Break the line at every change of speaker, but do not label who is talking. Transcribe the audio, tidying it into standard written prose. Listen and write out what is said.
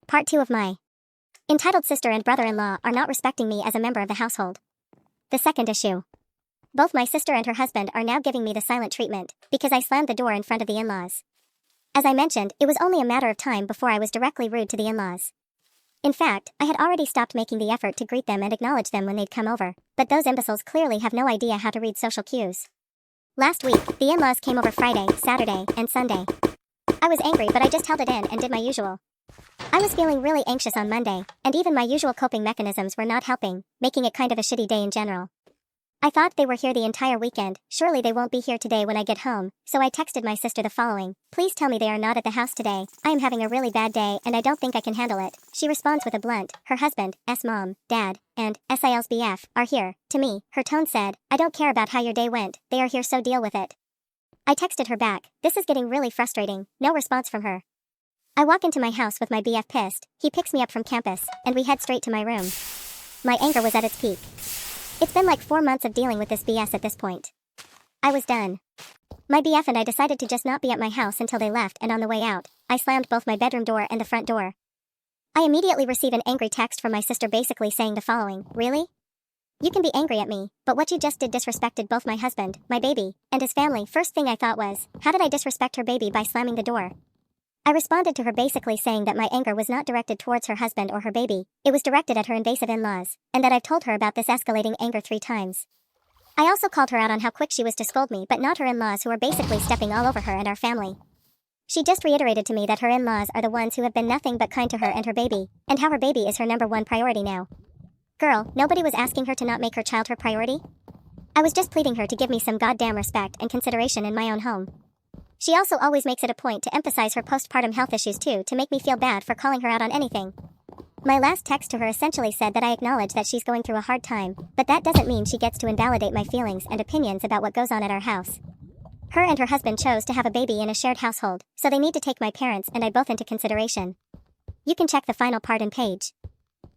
Part 2 of my entitled sister and brother-in-law are not respecting me as a member of the household. The second issue. Both my sister and her husband are now giving me the silent treatment because I slammed the door in front of the in-laws. As I mentioned, it was only a matter of time before I was directly rude to the in-laws. In fact, I had already stopped making the effort to greet them and acknowledge them when they'd come over, but those imbeciles clearly have no idea how to read social cues. Last week, the in-laws came over Friday, Saturday, and Sunday. I was angry, but I just held it in and did my usual. I was feeling really anxious on Monday, and even my usual coping mechanisms were not helping, making it kind of a shitty day in general. I thought they were here the entire weekend, surely they won't be here today when I get home, so I texted my sister the following: "Please tell me they are not at the house today, I am having a really bad day and I don't think I can handle it." She responds with a blunt: "Her husband, mom, dad, and SIL's BF, are here." To me, her tone said, "I don't care about how your day went, they are here so deal with it." I texted her back: "This is getting really frustrating." No response from her. I walk into my house with my BF pissed, he picks me up from campus, and we head straight to my room. My anger was at its peak. It's been like 4 months of dealing with this BS at this point. I was done. My BF and I decided to just not be at my house until they left, and on the way out, I slammed both my bedroom door and the front door. I immediately receive an angry text from my sister basically saying the following: "Really? You can be angry at me, but what you just did disrespected both my husband, my baby, and his family." First thing I thought was, how did I disrespect her baby by slamming the door? I responded to her basically saying that my anger was not directed towards her husband or her baby, it was directed at her invasive in-laws, and that I've told her about this escalating anger 3 times. I also called her out on how quick she was to scold me, but not her in-laws, who are basically stepping all over her and our family. She just reiterated to me that her in-laws are the ones who have been nothing but kind to her and her baby, and how her baby is her #1 priority now. Girl, nobody was asking her to not make her child her priority. I was just pleading her to give me some goddamn respect and consideration in my own home. She also always makes it a point to emphasize her postpartum health issues too, to make me feel bad for calling her out on anything. My last text to her essentially said that I acknowledge that she's going through a hard time, but that doesn't mean she gets to invalidate my feelings and opinions about what goes on at our house. Her and her husband chose to have a baby in a shared household, so they need to take my parents and I both into consideration. You can check the final part in page